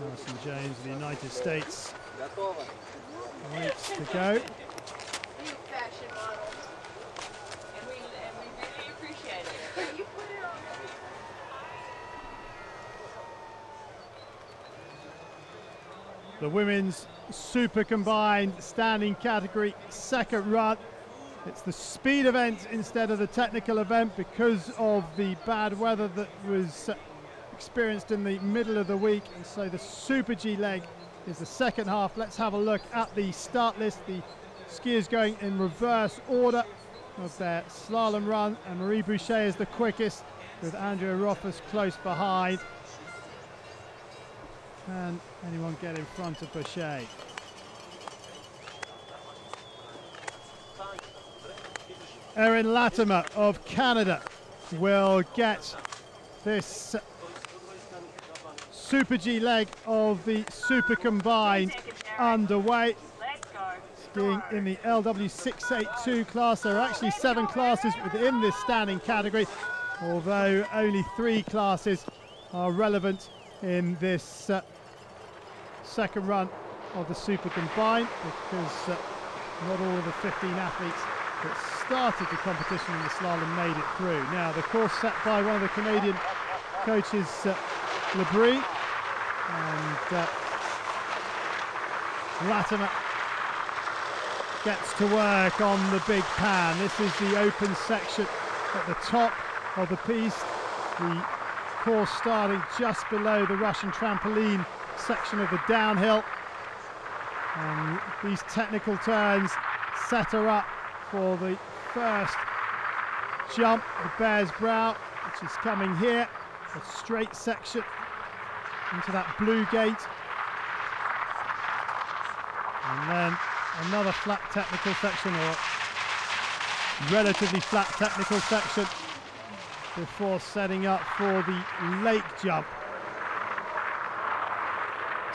Alison Jones of the United States waits to go. The women's super combined standing category second run. It's the speed event instead of the technical event because of the bad weather that was experienced in the middle of the week, and so the Super G leg is the second half. Let's have a look at the start list. The skiers going in reverse order of their slalom run, and Marie Bochet is the quickest with Andrea Rothfuss close behind. Can anyone get in front of Bochet? Erin Latimer of Canada will get this Super G leg of the super combined underway. Skiing in the LW682 class. There are actually 7 classes within this standing category, although only 3 classes are relevant in this second run of the super combined, because not all of the 15 athletes that started the competition in the slalom made it through. Now the course set by one of the Canadian coaches, Labrie, and Latimer gets to work on the big pan. This is the open section at the top of the piste, the course starting just below the Russian trampoline section of the downhill, and these technical turns set her up for the first jump, the Bear's Brow, which is coming here, a straight section into that blue gate, and then another flat technical section, or relatively flat technical section, before setting up for the lake jump.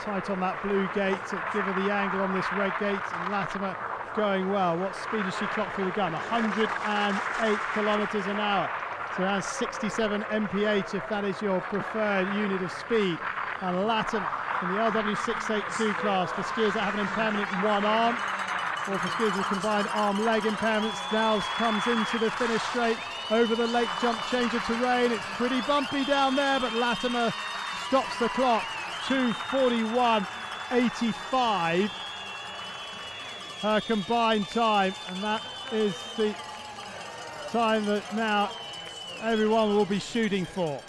Tight on that blue gate to give her the angle on this red gate, and Latimer going well. What speed has she clocked through the gun? 108 kilometers an hour. So around 67 mph if that is your preferred unit of speed. And Latimer in the LW682 class, for skiers that have an impairment in one arm, or for skiers with combined arm-leg impairments, now comes into the finish straight over the lake jump, change of terrain. It's pretty bumpy down there, but Latimer stops the clock. 2:41.85 her combined time, and that is the time that now everyone will be shooting for.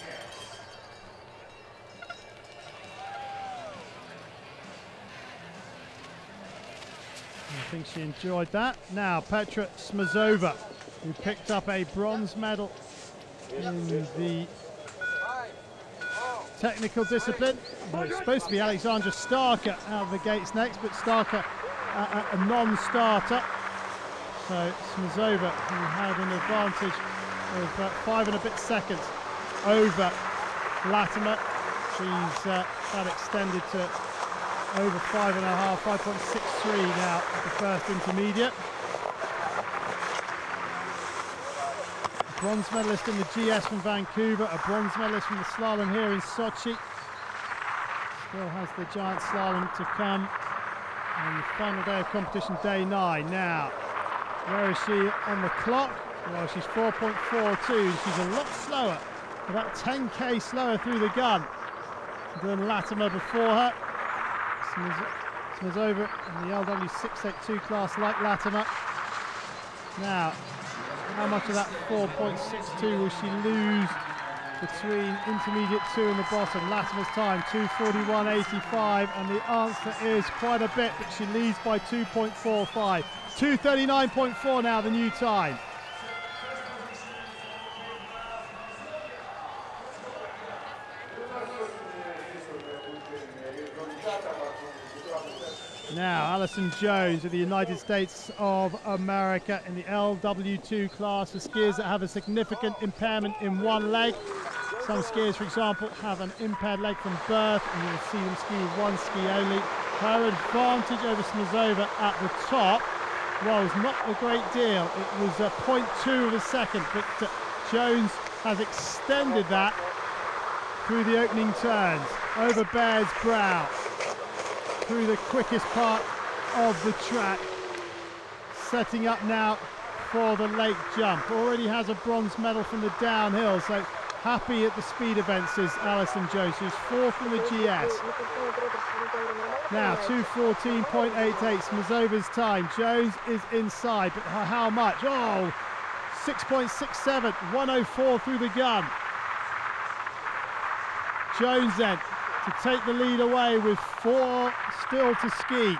I think she enjoyed that. Now Petra Smizova, who picked up a bronze medal in the technical discipline. Well, it's supposed to be Alexandra Starker out of the gates next, but Starker a non-starter. So Smizova, who had an advantage of 5 and a bit seconds over Latimer, she's that extended to over 5.5, 5.63 now at the first intermediate. Bronze medalist in the GS from Vancouver, a bronze medalist from the slalom here in Sochi. Still has the giant slalom to come on the final day of competition, day 9. Now, where is she on the clock? Well, she's 4.42. She's a lot slower, about 10k slower through the gun than Latimer before her. Smizova in the LW682 class, like Latimer. Now, how much of that 4.62 will she lose between intermediate 2 and the bottom? Latimer's time, 2:41.85, and the answer is quite a bit, but she leads by 2.45. 2:39.4 now, the new time. Now, Alison Jones of the United States of America in the LW2 class, for skiers that have a significant impairment in one leg. Some skiers, for example, have an impaired leg from birth, and you'll see them ski one ski only. Her advantage over Smizova at the top, well, was not a great deal. It was 0.2 of a second, but Jones has extended that through the opening turns. over Bear's Brow through the quickest part of the track, setting up now for the lake jump. Already has a bronze medal from the downhill, so happy at the speed events is Alison Jones, who's fourth in the GS. Now 2:14.88, Smizova's time. Jones is inside, but how much? Oh, 6.67, 104 through the gun. Jones then to take the lead away with 4 still to ski.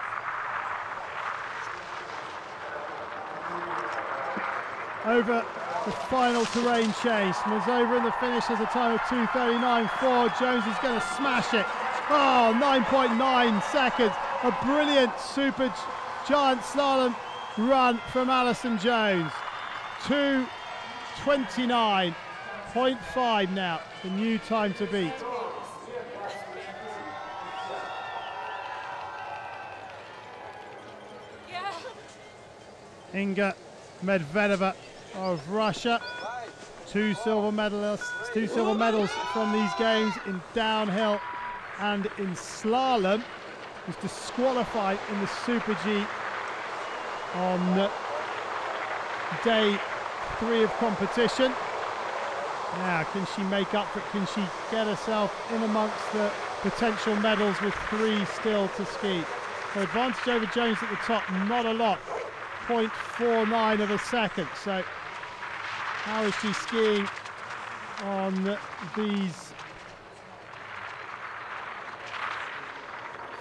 Over the final terrain change, Smizova in the finish has a time of 2:39.4. Jones is going to smash it. Oh, 9.9 seconds. A brilliant super giant slalom run from Alison Jones. 2:29.5 now, the new time to beat. Inga Medvedeva of Russia, 2 silver medals from these games in downhill and in slalom, was disqualified in the Super G on day 3 of competition. Now, can she make up for it? Can she get herself in amongst the potential medals with 3 still to ski? Her advantage over Jones at the top, not a lot. 0.49 of a second. So how is she skiing on these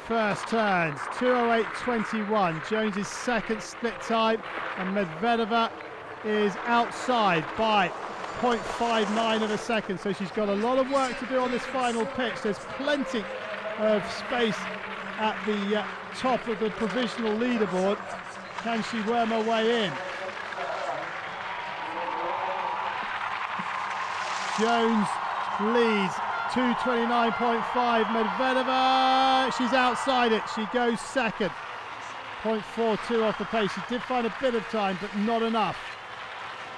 first turns? 2:08.21. Jones's second split time, and Medvedeva is outside by 0.59 of a second. So she's got a lot of work to do on this final pitch. There's plenty of space at the top of the provisional leaderboard. Can she worm her way in? Jones leads 2:29.5. Medvedeva, she's outside it. She goes second. 0.42 off the pace. She did find a bit of time, but not enough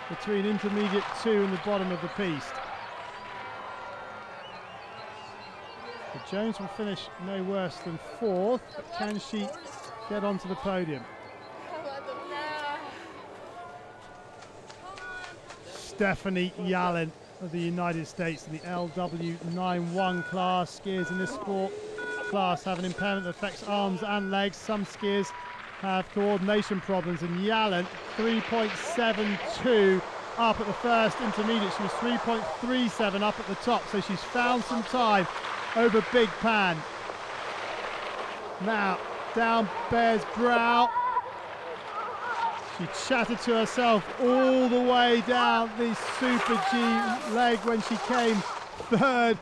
between intermediate 2 and the bottom of the piste. So Jones will finish no worse than 4th, but can she get onto the podium? Stephanie Jalen of the United States in the LW91 class. Skiers in this sport class have an impairment that affects arms and legs. Some skiers have coordination problems, and Jalen 3.72 up at the first intermediate. She was 3.37 up at the top, so she's found some time over Big Pan. Now down Bear's Brow. She chatted to herself all the way down the Super G leg when she came 3rd,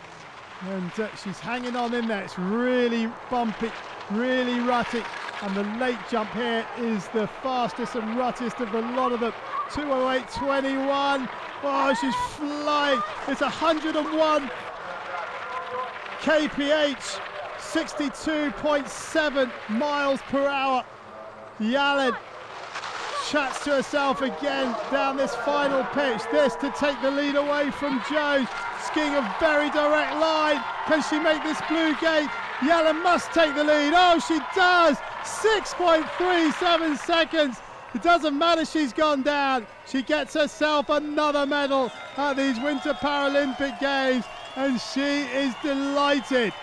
and she's hanging on in there. It's really bumpy, really rutty, and the late jump here is the fastest and ruttiest of the lot of them. 2:08.21. Oh, she's flying. It's 101 kph, 62.7 miles per hour. Jalen chats to herself again down this final pitch. This to take the lead away from Jones. Skiing a very direct line. Can she make this blue gate? Jalen must take the lead. Oh, she does. 6.37 seconds. It doesn't matter, she's gone down. She gets herself another medal at these Winter Paralympic Games, and she is delighted.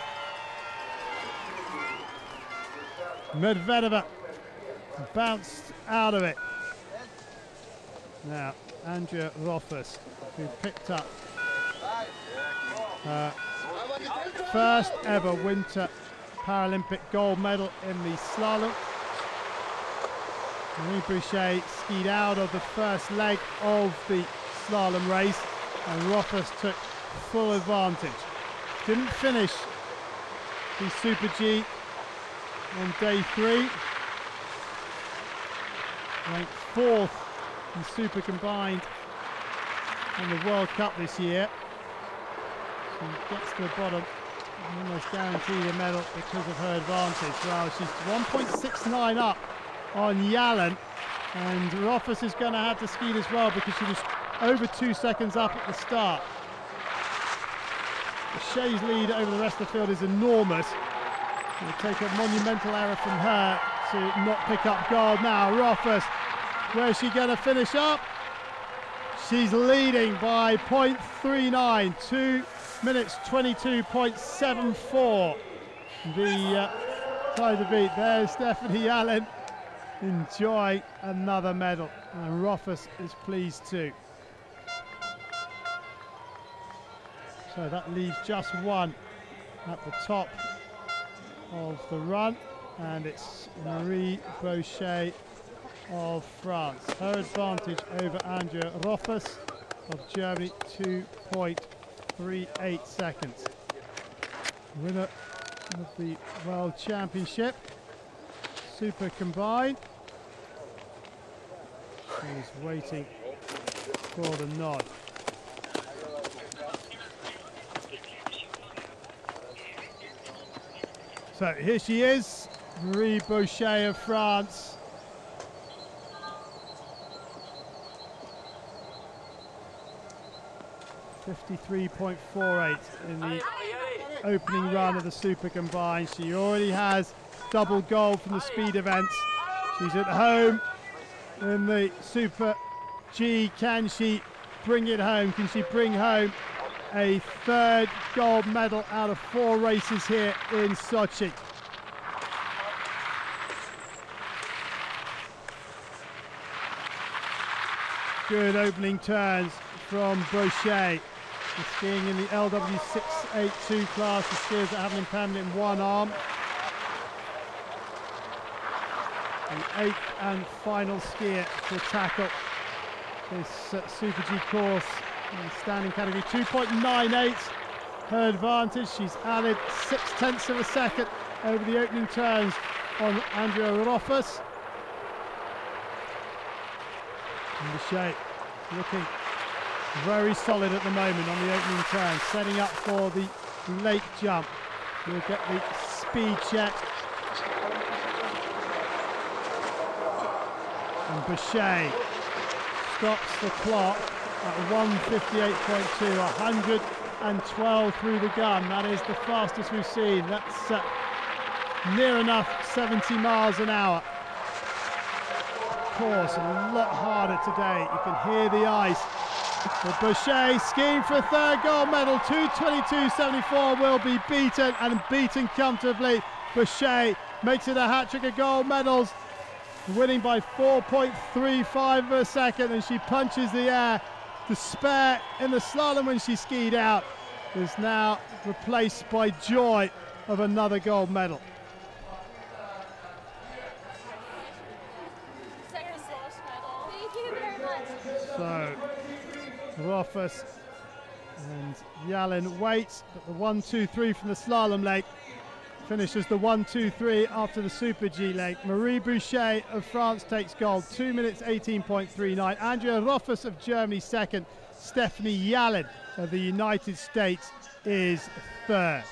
Medvedeva bounced out of it. Now, Andrea Rothfuss, who picked up her first ever Winter Paralympic gold medal in the slalom. Bochet skied out of the first leg of the slalom race, and Rothfuss took full advantage. Didn't finish the Super G on day 3. Ranked 4th in Super Combined in the World Cup this year. She gets to the bottom and almost guaranteed a medal because of her advantage. Well, she's 1.69 up on Jalen, and Rothfuss is going to have to ski as well because she was over 2 seconds up at the start. Bochet's lead over the rest of the field is enormous. It will take a monumental error from her to not pick up gold. Now Rothfuss, where's she going to finish up? She's leading by 0.39, 2 minutes 22.74. The time to beat. There's Stephanie Allen enjoying another medal, and Rothfuss is pleased too. So that leaves just one at the top of the run, and it's Marie Bochet of France. Her advantage over Andrea Rothfuss of Germany, 2.38 seconds. Winner of the World Championship, Super Combined. She's waiting for the nod. So here she is, Marie Bochet of France. .53.48 in the opening run of the Super Combined. She already has double gold from the speed events. She's at home in the Super G. Can she bring it home? Can she bring home a third gold medal out of 4 races here in Sochi? Good opening turns from Bochet. The skiing in the LW682 class, the skiers that have an impairment in one arm. The 8th and final skier to tackle this Super G course in the standing category. 2.98 her advantage. She's added 0.6 of a second over the opening turns on Andrea Rothfuss. And Bochet looking very solid at the moment on the opening turn, setting up for the lake jump. We'll get the speed check. And Bochet stops the clock at 1:58.2, 112 through the gun. That is the fastest we've seen. That's near enough 70 miles an hour. Of course, a lot harder today. You can hear the ice. But Bochet skiing for a third gold medal. 2:22.74 will be beaten, and beaten comfortably. Bochet makes it a hat-trick of gold medals, winning by 4.35 of a second, and she punches the air. Despair in the slalom when she skied out is now replaced by joy of another gold medal. So Rothfuss and Jalen waits, but the 1-2-3 from the slalom leg finishes the 1-2-3 after the Super G leg. Marie Bochet of France takes gold, 2 minutes 18.39. Andrea Rothfuss of Germany second. Stephanie Jalen of the United States is third.